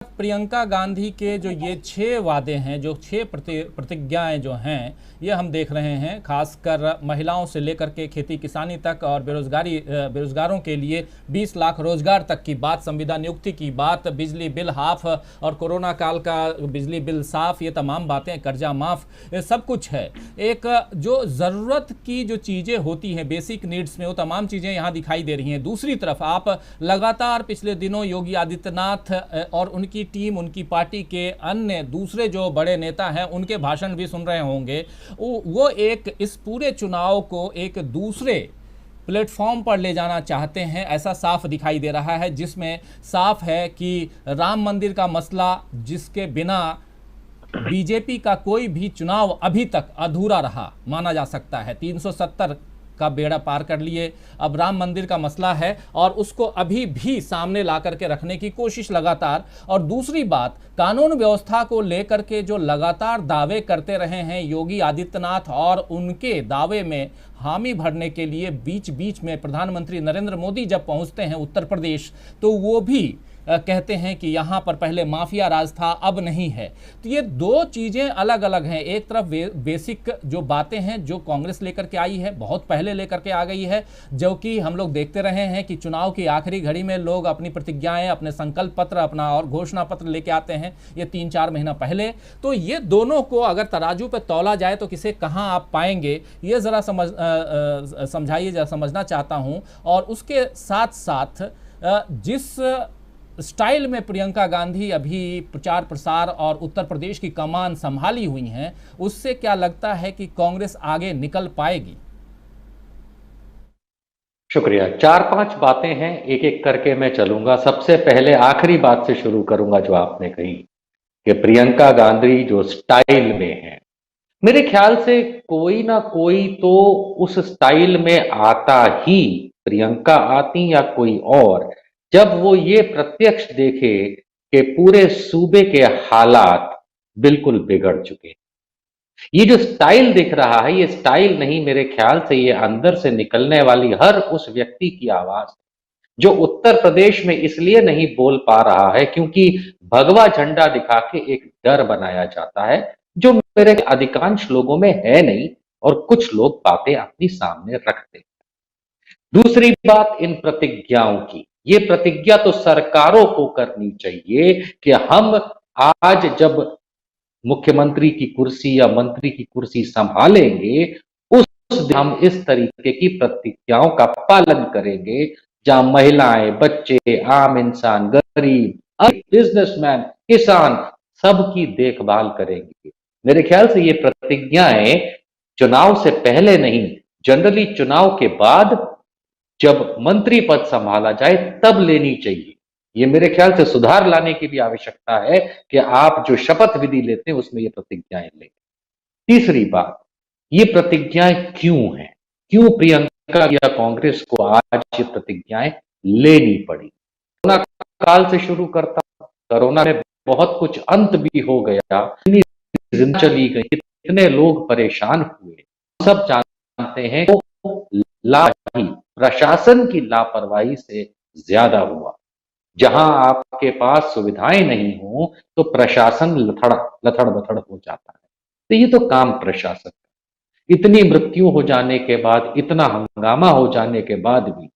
प्रियंका गांधी के जो ये 6 वादे हैं, जो 6 प्रतिज्ञाएं जो हैं, ये हम देख रहे हैं, खासकर महिलाओं से लेकर के खेती किसानी तक और बेरोजगारों के लिए 20 लाख रोजगार तक की बात, संविदा नियुक्ति की बात, बिजली बिल हाफ और कोरोना काल का बिजली बिल साफ, ये तमाम बातें, कर्जा माफ, ये सब कुछ है। एक जो ज़रूरत की जो चीज़ें होती हैं बेसिक नीड्स में, वो तमाम चीज़ें यहाँ दिखाई दे रही हैं। दूसरी तरफ आप लगातार पिछले दिनों योगी आदित्यनाथ और उनकी टीम, उनकी पार्टी के अन्य दूसरे जो बड़े नेता हैं, उनके भाषण भी सुन रहे होंगे। वो एक इस पूरे चुनाव को एक दूसरे प्लेटफॉर्म पर ले जाना चाहते हैं, ऐसा साफ दिखाई दे रहा है, जिसमें साफ है कि राम मंदिर का मसला, जिसके बिना बीजेपी का कोई भी चुनाव अभी तक अधूरा रहा माना जा सकता है। 370 का बेड़ा पार कर लिए, अब राम मंदिर का मसला है और उसको अभी भी सामने ला करके रखने की कोशिश लगातार। और दूसरी बात, कानून व्यवस्था को लेकर के जो लगातार दावे करते रहे हैं योगी आदित्यनाथ, और उनके दावे में हामी भरने के लिए बीच बीच में प्रधानमंत्री नरेंद्र मोदी जब पहुंचते हैं उत्तर प्रदेश, तो वो भी कहते हैं कि यहाँ पर पहले माफिया राज था, अब नहीं है। तो ये दो चीज़ें अलग अलग हैं। एक तरफ बेसिक जो बातें हैं जो कांग्रेस लेकर के आई है, बहुत पहले लेकर के आ गई है, जो कि हम लोग देखते रहे हैं कि चुनाव की आखिरी घड़ी में लोग अपनी प्रतिज्ञाएं, अपने संकल्प पत्र, अपना और घोषणा पत्र लेके आते हैं, ये 3-4 महीना पहले। तो ये दोनों को अगर तराजू पर तौला जाए तो किसे कहाँ आप पाएंगे, ये ज़रा समझाइए, जरा समझना चाहता हूँ। और उसके साथ साथ जिस स्टाइल में प्रियंका गांधी अभी प्रचार प्रसार और उत्तर प्रदेश की कमान संभाली हुई हैं, उससे क्या लगता है कि कांग्रेस आगे निकल पाएगी? शुक्रिया। 4-5 बातें हैं, एक एक करके मैं चलूंगा। सबसे पहले आखिरी बात से शुरू करूंगा जो आपने कही कि प्रियंका गांधी जो स्टाइल में है, मेरे ख्याल से कोई ना कोई तो उस स्टाइल में आता ही, प्रियंका आती या कोई और, जब वो ये प्रत्यक्ष देखे कि पूरे सूबे के हालात बिल्कुल बिगड़ चुके। ये जो स्टाइल दिख रहा है, ये स्टाइल नहीं, मेरे ख्याल से ये अंदर से निकलने वाली हर उस व्यक्ति की आवाज जो उत्तर प्रदेश में इसलिए नहीं बोल पा रहा है क्योंकि भगवा झंडा दिखा के एक डर बनाया जाता है, जो मेरे अधिकांश लोगों में है नहीं, और कुछ लोग बातें अपनी सामने रखते हैं। दूसरी बात इन प्रतिज्ञाओं की, ये प्रतिज्ञा तो सरकारों को करनी चाहिए कि हम आज जब मुख्यमंत्री की कुर्सी या मंत्री की कुर्सी संभालेंगे, उस दिन हम इस तरीके की प्रतिज्ञाओं का पालन करेंगे, जहां महिलाएं, बच्चे, आम इंसान, गरीब, बिजनेसमैन, किसान, सबकी देखभाल करेंगे। मेरे ख्याल से ये प्रतिज्ञाएं चुनाव से पहले नहीं, जनरली चुनाव के बाद जब मंत्री पद संभाला जाए तब लेनी चाहिए। ये मेरे ख्याल से सुधार लाने की भी आवश्यकता है कि आप जो शपथ विधि लेते हैं उसमें ये प्रतिज्ञाएं लें। तीसरी बात, ये प्रतिज्ञाएं क्यों हैं, क्यों प्रियंका या कांग्रेस को आज ये प्रतिज्ञाएं लेनी पड़ी? कोरोना काल से शुरू करता हूं। कोरोना में बहुत कुछ अंत भी हो गया, इतनी जिंदगी चली गई, इतने लोग परेशान हुए, सब जानते हैं। लापरवाही, प्रशासन की लापरवाही से ज्यादा हुआ। जहां आपके पास सुविधाएं नहीं हो तो प्रशासन लथड़ बथड़ हो जाता है। तो ये तो काम प्रशासन का। इतनी मृत्यु हो जाने के बाद, इतना हंगामा हो जाने के बाद भी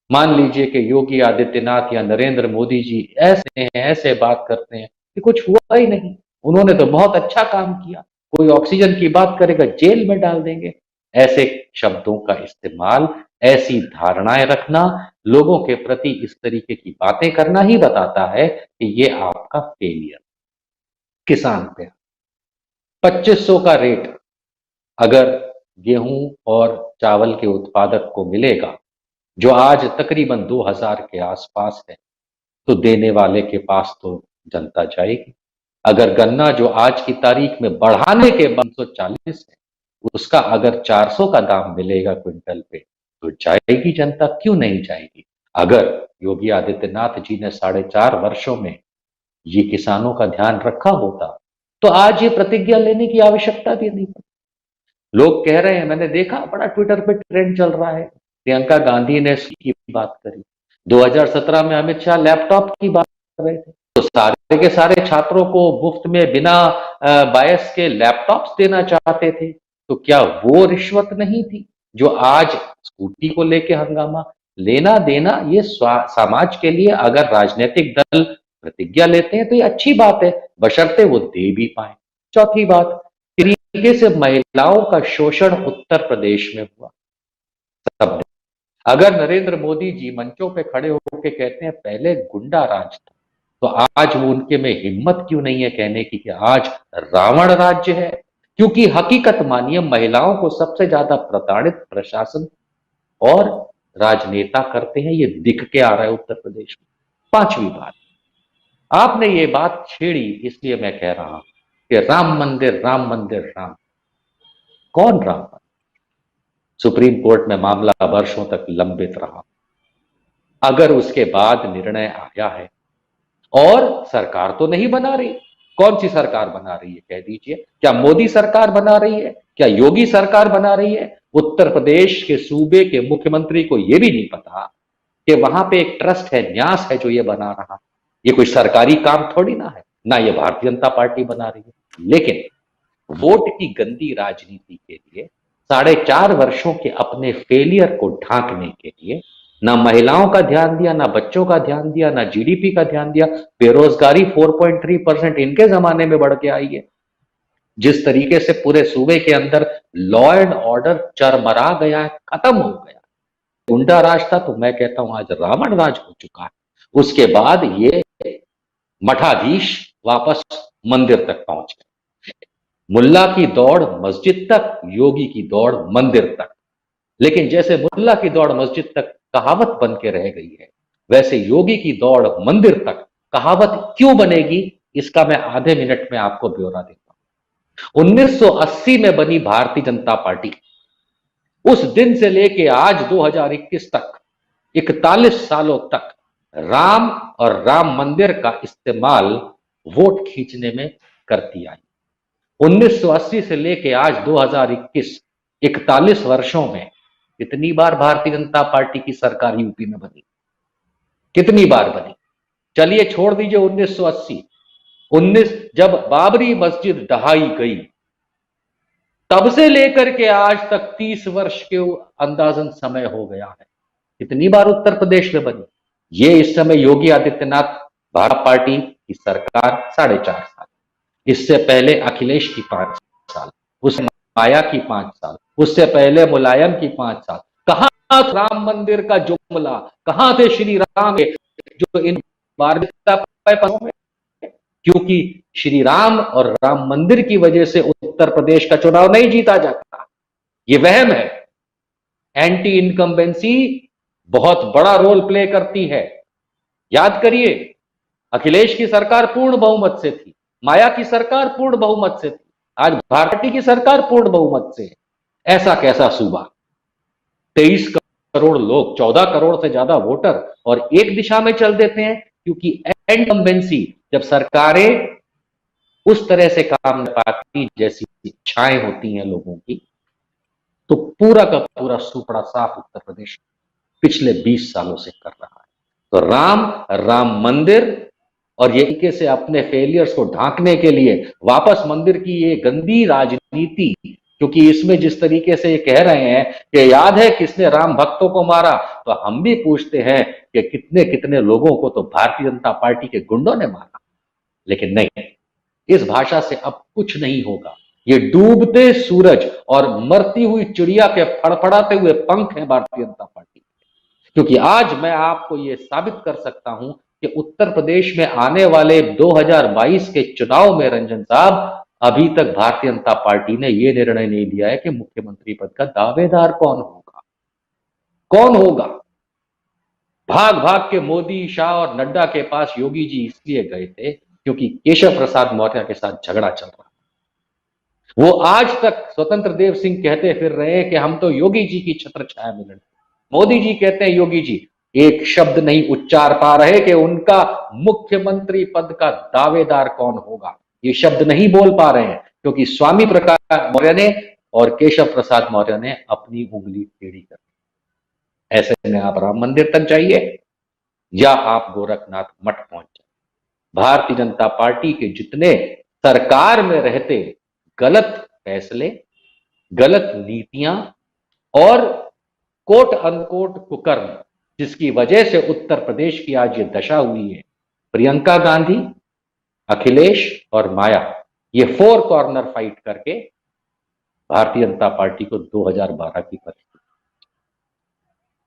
मान लीजिए कि योगी आदित्यनाथ या नरेंद्र मोदी जी ऐसे हैं, ऐसे बात करते हैं कि कुछ हुआ ही नहीं, उन्होंने तो बहुत अच्छा काम किया, कोई ऑक्सीजन की बात करेगा जेल में डाल देंगे। ऐसे शब्दों का इस्तेमाल, ऐसी धारणाएं रखना, लोगों के प्रति इस तरीके की बातें करना ही बताता है कि ये आपका फेलियर। किसान पे 2500 का रेट अगर गेहूं और चावल के उत्पादक को मिलेगा, जो आज तकरीबन 2000 के आसपास है, तो देने वाले के पास तो जनता जाएगी। अगर गन्ना जो आज की तारीख में बढ़ाने के बाद 340 है, उसका अगर 400 का दाम मिलेगा क्विंटल पे, तो जाएगी जनता, क्यों नहीं जाएगी? अगर योगी आदित्यनाथ जी ने 4.5 वर्षों में ये किसानों का ध्यान रखा होता, तो आज ये प्रतिज्ञा लेने की आवश्यकता भी नहीं पड़ती। लोग कह रहे हैं, मैंने देखा बड़ा ट्विटर पे ट्रेंड चल रहा है, प्रियंका गांधी ने की बात करी। 2017 में अमित शाह लैपटॉप की बात कर रहे थे, तो सारे के सारे छात्रों को मुफ्त में बिना बायस के लैपटॉप्स देना चाहते थे, तो क्या वो रिश्वत नहीं थी? जो आज स्कूटी को लेके हंगामा, लेना देना ये समाज के लिए अगर राजनीतिक दल प्रतिज्ञा लेते हैं तो ये अच्छी बात है, बशर्ते वो दे भी पाए। चौथी बात, तरीके से महिलाओं का शोषण उत्तर प्रदेश में हुआ। सब अगर नरेंद्र मोदी जी मंचों पे खड़े होकर कहते हैं पहले गुंडा राज था, तो आज वो उनके में हिम्मत क्यों नहीं है कहने की कि आज रावण राज्य है? क्योंकि हकीकत मानिए, महिलाओं को सबसे ज्यादा प्रताड़ित प्रशासन और राजनेता करते हैं, ये दिख के आ रहा है उत्तर प्रदेश में। पांचवी बात, आपने ये बात छेड़ी इसलिए मैं कह रहा हूं कि राम मंदिर राम मंदिर राम, कौन राम मंदिर? सुप्रीम कोर्ट में मामला वर्षों तक लंबित रहा। अगर उसके बाद निर्णय आया है और सरकार तो नहीं बना रही, कौन सी सरकार बना रही है कह दीजिए? क्या मोदी सरकार बना रही है? क्या योगी सरकार बना रही है? उत्तर प्रदेश के सूबे के मुख्यमंत्री को यह भी नहीं पता कि वहां पे एक ट्रस्ट है, न्यास है जो ये बना रहा। ये कोई सरकारी काम थोड़ी ना है, ना ये भारतीय जनता पार्टी बना रही है। लेकिन वोट की गंदी राजनीति के लिए 4.5 वर्षों के अपने फेलियर को ढांकने के लिए ना महिलाओं का ध्यान दिया, ना बच्चों का ध्यान दिया, ना जीडीपी का ध्यान दिया। बेरोजगारी 4.3% इनके जमाने में बढ़ के आई है। जिस तरीके से पूरे सूबे के अंदर लॉ एंड ऑर्डर चरमरा गया है, खत्म हो गया, गुंडा राज था, तो मैं कहता हूं आज रावण राज हो चुका है। उसके बाद ये मठाधीश वापस मंदिर तक पहुंच गए। मुल्ला की दौड़ मस्जिद तक, योगी की दौड़ मंदिर तक। लेकिन जैसे मुल्ला की दौड़ मस्जिद तक कहावत बन के रह गई है, वैसे योगी की दौड़ मंदिर तक कहावत क्यों बनेगी, इसका मैं आधे मिनट में आपको ब्यौरा देता हूं। 1980 में बनी भारतीय जनता पार्टी, उस दिन से लेके आज 2021 तक 41 सालों तक राम और राम मंदिर का इस्तेमाल वोट खींचने में करती आई। 1980 से लेके आज 2021 41 वर्षों में कितनी बार भारतीय जनता पार्टी की सरकार यूपी में बनी? कितनी बार बनी? चलिए छोड़ दीजिए 1980, 19 जब बाबरी मस्जिद ढहाई गई, तब से लेकर के आज तक 30 वर्ष के अंदाजन समय हो गया है। कितनी बार उत्तर प्रदेश में बनी? ये इस समय योगी आदित्यनाथ भारतीय पार्टी की सरकार 4.5 साल, इससे पहले अखिलेश की 5 साल, उससे माया की 5 साल, उससे पहले मुलायम की 5 साल। कहां राम मंदिर का जुमला, कहां थे श्री राम जो इन बार में? क्योंकि श्री राम और राम मंदिर की वजह से उत्तर प्रदेश का चुनाव नहीं जीता जाता, ये वहम है। एंटी इनकम्बेंसी बहुत बड़ा रोल प्ले करती है। याद करिए, अखिलेश की सरकार पूर्ण बहुमत से थी, माया की सरकार पूर्ण बहुमत से थी, आज भारतीय की सरकार पूर्ण बहुमत से है। ऐसा कैसा सूबा? 23 करोड़ लोग, 14 करोड़ से ज्यादा वोटर और एक दिशा में चल देते हैं, क्योंकि इनकम्बेंसी, जब सरकारें उस तरह से काम नहीं पाती जैसी इच्छाएं होती हैं लोगों की, तो पूरा का पूरा सुपड़ा साफ उत्तर प्रदेश पिछले 20 सालों से कर रहा है। तो राम मंदिर और ये तरीके से अपने फेलियर्स को ढांकने के लिए वापस मंदिर की ये गंदी राजनीति, क्योंकि इसमें जिस तरीके से ये कह रहे हैं कि याद है किसने राम भक्तों को मारा, तो हम भी पूछते हैं कि कितने कितने लोगों को तो भारतीय जनता पार्टी के गुंडों ने मारा। लेकिन नहीं, इस भाषा से अब कुछ नहीं होगा। ये डूबते सूरज और मरती हुई चिड़िया के फड़फड़ाते हुए पंख हैं भारतीय जनता पार्टी। क्योंकि आज मैं आपको ये साबित कर सकता हूं कि उत्तर प्रदेश में आने वाले 2022 के चुनाव में रंजन साहब, अभी तक भारतीय जनता पार्टी ने यह निर्णय नहीं लिया है कि मुख्यमंत्री पद का दावेदार कौन होगा। कौन होगा? भाग भाग के मोदी, शाह और नड्डा के पास योगी जी इसलिए गए थे क्योंकि केशव प्रसाद मौर्य के साथ झगड़ा चल रहा। वो आज तक स्वतंत्र देव सिंह कहते फिर रहे कि हम तो योगी जी की छत्र छाया में लड़े। मोदी जी कहते हैं योगी जी एक शब्द नहीं उच्चार पा रहे कि उनका मुख्यमंत्री पद का दावेदार कौन होगा। ये शब्द नहीं बोल पा रहे हैं क्योंकि स्वामी प्रकाश मौर्य ने और केशव प्रसाद मौर्य ने अपनी उंगली टेढ़ी कर दी। ऐसे में आप राम मंदिर तक जाइए या आप गोरखनाथ मठ पहुंच जाइए, भारतीय जनता पार्टी के जितने सरकार में रहते गलत फैसले, गलत नीतियां और कोट अनकोट कुकर्म, जिसकी वजह से उत्तर प्रदेश की आज ये दशा हुई है, प्रियंका गांधी, अखिलेश और माया, ये 4 कॉर्नर फाइट करके भारतीय जनता पार्टी को 2012 की परिस्थिति